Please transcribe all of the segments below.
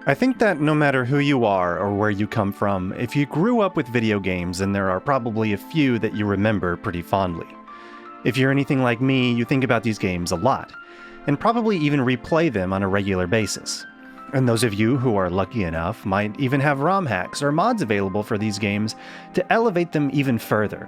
I think that no matter who you are or where you come from, if you grew up with video games, then there are probably a few that you remember pretty fondly. If you're anything like me, you think about these games a lot, and probably even replay them on a regular basis. And those of you who are lucky enough might even have ROM hacks or mods available for these games to elevate them even further.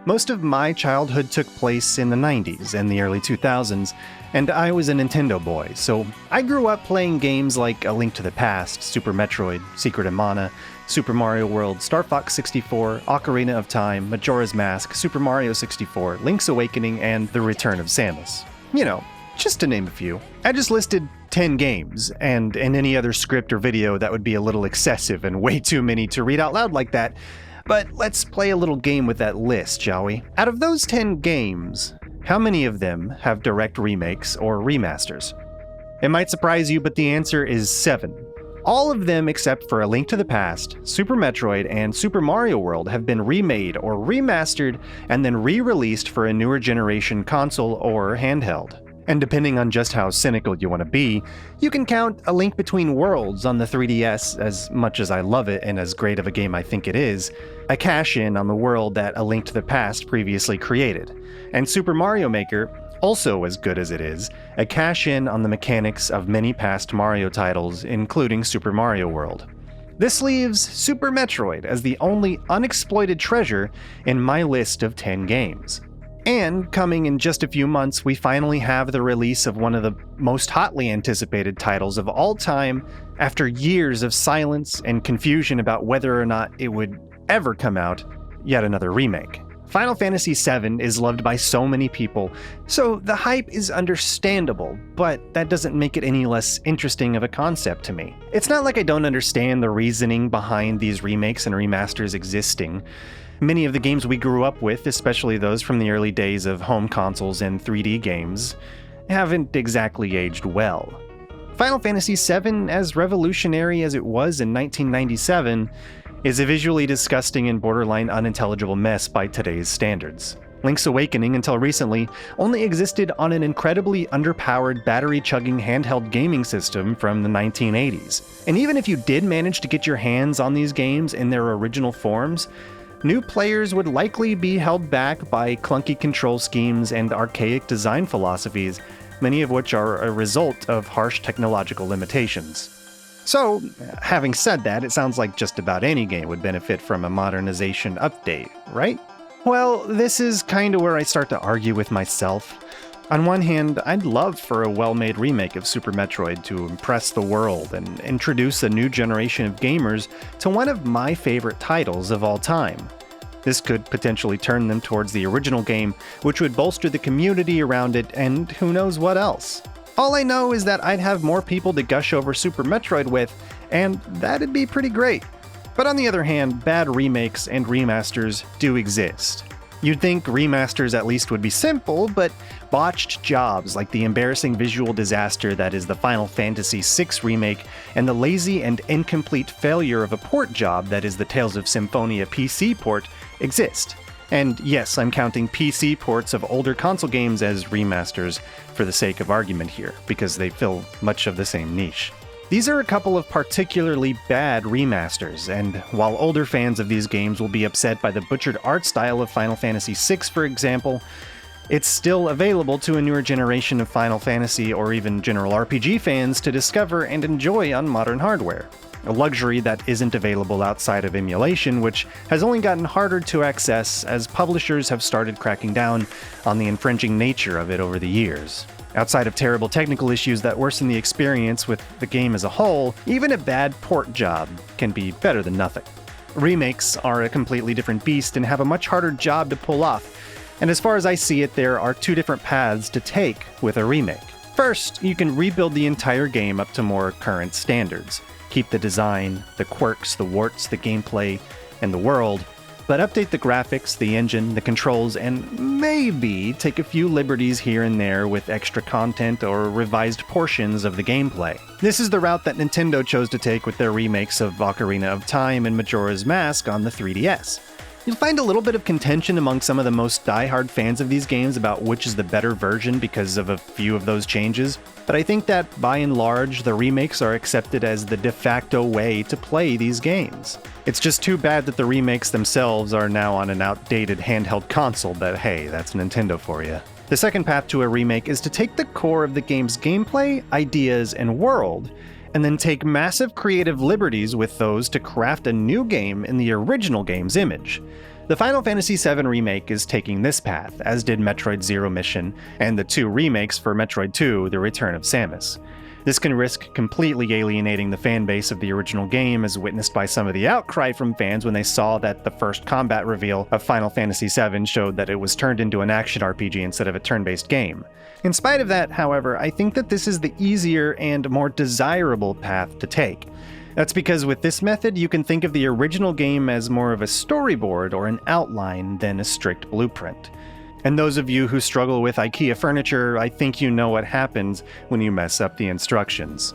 Most of my childhood took place in the 90s and the early 2000s, and I was a Nintendo boy, so I grew up playing games like A Link to the Past, Super Metroid, Secret of Mana, Super Mario World, Star Fox 64, Ocarina of Time, Majora's Mask, Super Mario 64, Link's Awakening, and The Return of Samus. You know, just to name a few. I just listed 10 games, and in any other script or video that would be a little excessive and way too many to read out loud like that. But let's play a little game with that list, shall we? Out of those 10 games, how many of them have direct remakes or remasters? It might surprise you, but the answer is 7. All of them except for A Link to the Past, Super Metroid, and Super Mario World have been remade or remastered and then re-released for a newer generation console or handheld. And depending on just how cynical you want to be, you can count A Link Between Worlds on the 3DS, as much as I love it and as great of a game I think it is, a cash-in on the world that A Link to the Past previously created. And Super Mario Maker, also as good as it is, a cash-in on the mechanics of many past Mario titles, including Super Mario World. This leaves Super Metroid as the only unexploited treasure in my list of 10 games. And coming in just a few months, we finally have the release of one of the most hotly anticipated titles of all time after years of silence and confusion about whether or not it would ever come out, yet another remake. Final Fantasy VII is loved by so many people, so the hype is understandable, but that doesn't make it any less interesting of a concept to me. It's not like I don't understand the reasoning behind these remakes and remasters existing. Many of the games we grew up with, especially those from the early days of home consoles and 3D games, haven't exactly aged well. Final Fantasy VII, as revolutionary as it was in 1997, is a visually disgusting and borderline unintelligible mess by today's standards. Link's Awakening, until recently, only existed on an incredibly underpowered battery-chugging handheld gaming system from the 1980s. And even if you did manage to get your hands on these games in their original forms, new players would likely be held back by clunky control schemes and archaic design philosophies, many of which are a result of harsh technological limitations. So, having said that, it sounds like just about any game would benefit from a modernization update, right? Well, this is kinda where I start to argue with myself. On one hand, I'd love for a well-made remake of Super Metroid to impress the world and introduce a new generation of gamers to one of my favorite titles of all time. This could potentially turn them towards the original game, which would bolster the community around it, and who knows what else. All I know is that I'd have more people to gush over Super Metroid with, and that'd be pretty great. But on the other hand, bad remakes and remasters do exist. You'd think remasters at least would be simple, but botched jobs like the embarrassing visual disaster that is the Final Fantasy VI remake and the lazy and incomplete failure of a port job that is the Tales of Symphonia PC port exist. And yes, I'm counting PC ports of older console games as remasters for the sake of argument here, because they fill much of the same niche. These are a couple of particularly bad remasters, and while older fans of these games will be upset by the butchered art style of Final Fantasy VI, for example, it's still available to a newer generation of Final Fantasy or even general RPG fans to discover and enjoy on modern hardware. A luxury that isn't available outside of emulation, which has only gotten harder to access as publishers have started cracking down on the infringing nature of it over the years. Outside of terrible technical issues that worsen the experience with the game as a whole, even a bad port job can be better than nothing. Remakes are a completely different beast and have a much harder job to pull off, and as far as I see it, there are two different paths to take with a remake. First, you can rebuild the entire game up to more current standards. Keep the design, the quirks, the warts, the gameplay, and the world, but update the graphics, the engine, the controls, and maybe take a few liberties here and there with extra content or revised portions of the gameplay. This is the route that Nintendo chose to take with their remakes of Ocarina of Time and Majora's Mask on the 3DS. You'll find a little bit of contention among some of the most die-hard fans of these games about which is the better version because of a few of those changes, but I think that by and large, the remakes are accepted as the de facto way to play these games. It's just too bad that the remakes themselves are now on an outdated handheld console, but hey, that's Nintendo for you. The second path to a remake is to take the core of the game's gameplay, ideas, and world, and then take massive creative liberties with those to craft a new game in the original game's image. The Final Fantasy VII Remake is taking this path, as did Metroid Zero Mission, and the 2 remakes for Metroid 2: The Return of Samus. This can risk completely alienating the fanbase of the original game, as witnessed by some of the outcry from fans when they saw that the first combat reveal of Final Fantasy VII showed that it was turned into an action RPG instead of a turn-based game. In spite of that, however, I think that this is the easier and more desirable path to take. That's because with this method, you can think of the original game as more of a storyboard or an outline than a strict blueprint. And those of you who struggle with IKEA furniture, I think you know what happens when you mess up the instructions.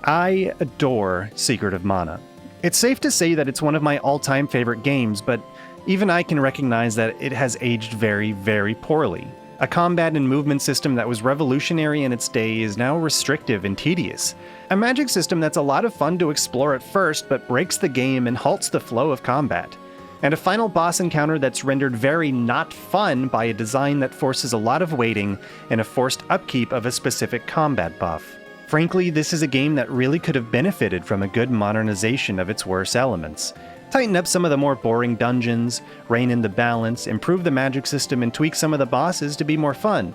I adore Secret of Mana. It's safe to say that it's one of my all-time favorite games, but even I can recognize that it has aged very, very poorly. A combat and movement system that was revolutionary in its day is now restrictive and tedious. A magic system that's a lot of fun to explore at first, but breaks the game and halts the flow of combat. And a final boss encounter that's rendered very not fun by a design that forces a lot of waiting and a forced upkeep of a specific combat buff. Frankly, this is a game that really could have benefited from a good modernization of its worst elements. Tighten up some of the more boring dungeons, rein in the balance, improve the magic system, and tweak some of the bosses to be more fun.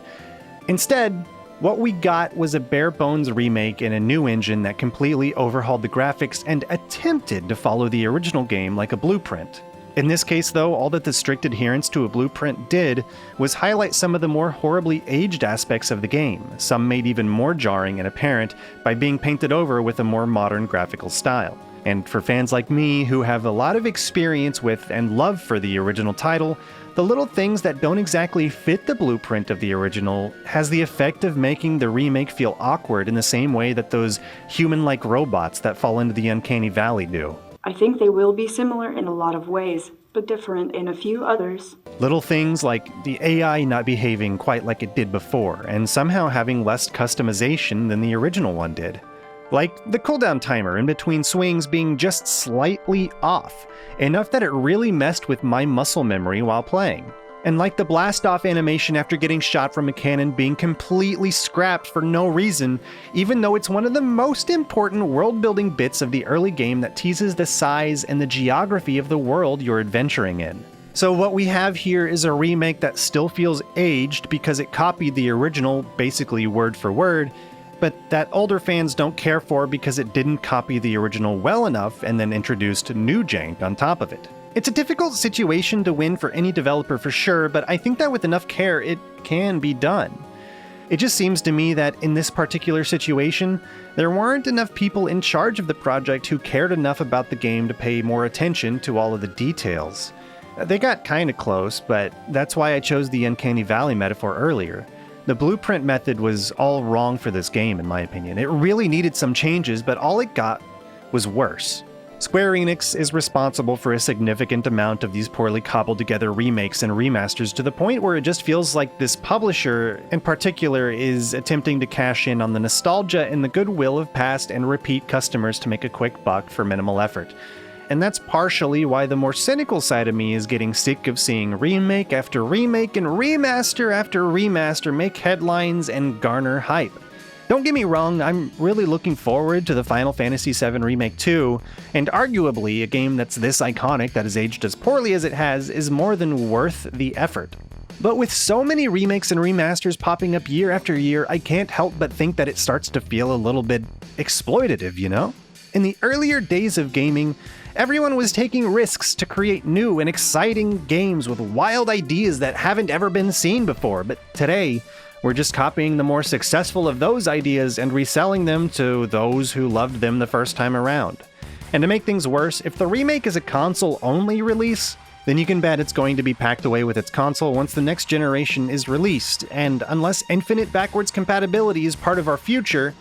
Instead, what we got was a bare-bones remake in a new engine that completely overhauled the graphics and attempted to follow the original game like a blueprint. In this case, though, all that the strict adherence to a blueprint did was highlight some of the more horribly aged aspects of the game, some made even more jarring and apparent by being painted over with a more modern graphical style. And for fans like me, who have a lot of experience with and love for the original title, the little things that don't exactly fit the blueprint of the original has the effect of making the remake feel awkward in the same way that those human-like robots that fall into the uncanny valley do. I think they will be similar in a lot of ways, but different in a few others. Little things like the AI not behaving quite like it did before, and somehow having less customization than the original one did. Like the cooldown timer in between swings being just slightly off, enough that it really messed with my muscle memory while playing. And like the blast-off animation after getting shot from a cannon being completely scrapped for no reason, even though it's one of the most important world-building bits of the early game that teases the size and the geography of the world you're adventuring in. So what we have here is a remake that still feels aged because it copied the original basically word for word, but that older fans don't care for because it didn't copy the original well enough and then introduced new jank on top of it. It's a difficult situation to win for any developer for sure, but I think that with enough care, it can be done. It just seems to me that in this particular situation, there weren't enough people in charge of the project who cared enough about the game to pay more attention to all of the details. They got kinda close, but that's why I chose the Uncanny Valley metaphor earlier. The blueprint method was all wrong for this game, in my opinion. It really needed some changes, but all it got was worse. Square Enix is responsible for a significant amount of these poorly cobbled together remakes and remasters to the point where it just feels like this publisher, in particular, is attempting to cash in on the nostalgia and the goodwill of past and repeat customers to make a quick buck for minimal effort. And that's partially why the more cynical side of me is getting sick of seeing remake after remake and remaster after remaster make headlines and garner hype. Don't get me wrong, I'm really looking forward to the Final Fantasy VII Remake 2, and arguably a game that's this iconic that has aged as poorly as it has is more than worth the effort. But with so many remakes and remasters popping up year after year, I can't help but think that it starts to feel a little bit exploitative, you know? In the earlier days of gaming, everyone was taking risks to create new and exciting games with wild ideas that haven't ever been seen before, but today, we're just copying the more successful of those ideas and reselling them to those who loved them the first time around. And to make things worse, if the remake is a console-only release, then you can bet it's going to be packed away with its console once the next generation is released, and unless infinite backwards compatibility is part of our future,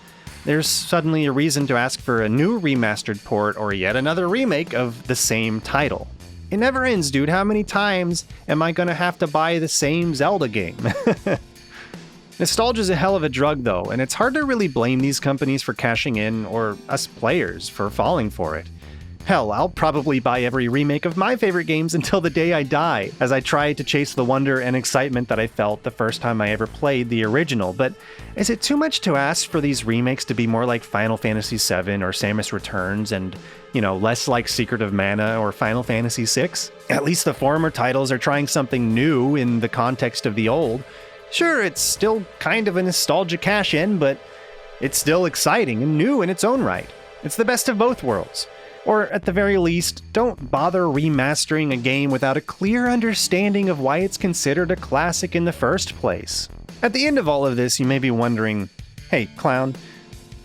there's suddenly a reason to ask for a new remastered port or yet another remake of the same title. It never ends, dude. How many times am I gonna have to buy the same Zelda game? Nostalgia's a hell of a drug, though, and it's hard to really blame these companies for cashing in, or us players for falling for it. Hell, I'll probably buy every remake of my favorite games until the day I die, as I try to chase the wonder and excitement that I felt the first time I ever played the original. But is it too much to ask for these remakes to be more like Final Fantasy VII or Samus Returns and, less like Secret of Mana or Final Fantasy VI? At least the former titles are trying something new in the context of the old. Sure, it's still kind of a nostalgia cash-in, but it's still exciting and new in its own right. It's the best of both worlds. Or at the very least, don't bother remastering a game without a clear understanding of why it's considered a classic in the first place. At the end of all of this, you may be wondering, hey, Clown,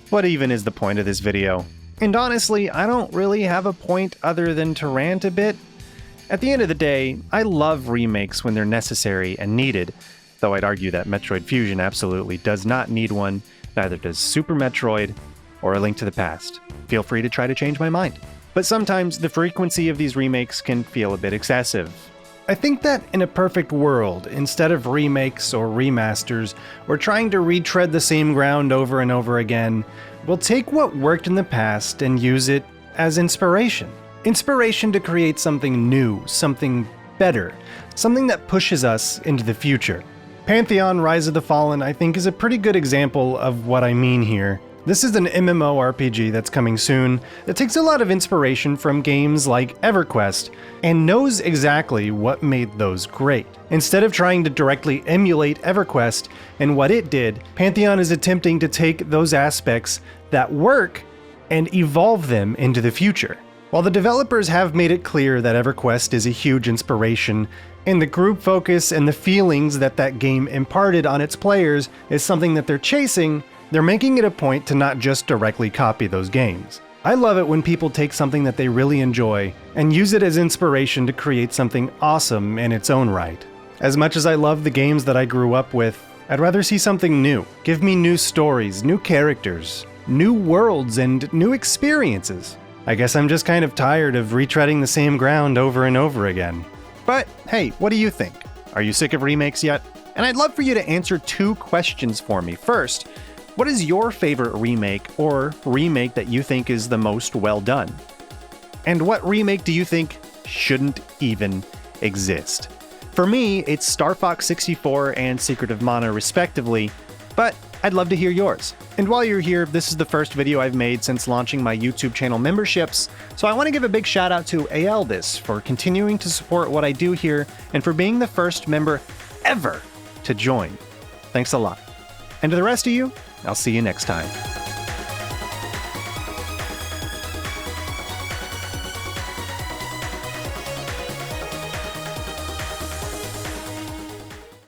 what even is the point of this video? And honestly, I don't really have a point other than to rant a bit. At the end of the day, I love remakes when they're necessary and needed, though I'd argue that Metroid Fusion absolutely does not need one, neither does Super Metroid or A Link to the Past. Feel free to try to change my mind. But sometimes the frequency of these remakes can feel a bit excessive. I think that in a perfect world, instead of remakes or remasters, or trying to retread the same ground over and over again, we'll take what worked in the past and use it as inspiration. Inspiration to create something new, something better, something that pushes us into the future. Pantheon Rise of the Fallen, I think, is a pretty good example of what I mean here. This is an MMORPG that's coming soon that takes a lot of inspiration from games like EverQuest and knows exactly what made those great. Instead of trying to directly emulate EverQuest and what it did, Pantheon is attempting to take those aspects that work and evolve them into the future. While the developers have made it clear that EverQuest is a huge inspiration, and the group focus and the feelings that that game imparted on its players is something that they're chasing, they're making it a point to not just directly copy those games. I love it when people take something that they really enjoy and use it as inspiration to create something awesome in its own right. As much as I love the games that I grew up with, I'd rather see something new. Give me new stories, new characters, new worlds, and new experiences. I guess I'm just kind of tired of retreading the same ground over and over again. But hey, what do you think? Are you sick of remakes yet? And I'd love for you to answer 2 questions for me. First, what is your favorite remake or remake that you think is the most well done? And what remake do you think shouldn't even exist? For me, it's Star Fox 64 and Secret of Mana respectively, but I'd love to hear yours. And while you're here, this is the first video I've made since launching my YouTube channel memberships, so I want to give a big shout out to Aldis for continuing to support what I do here and for being the first member ever to join. Thanks a lot. And to the rest of you, I'll see you next time.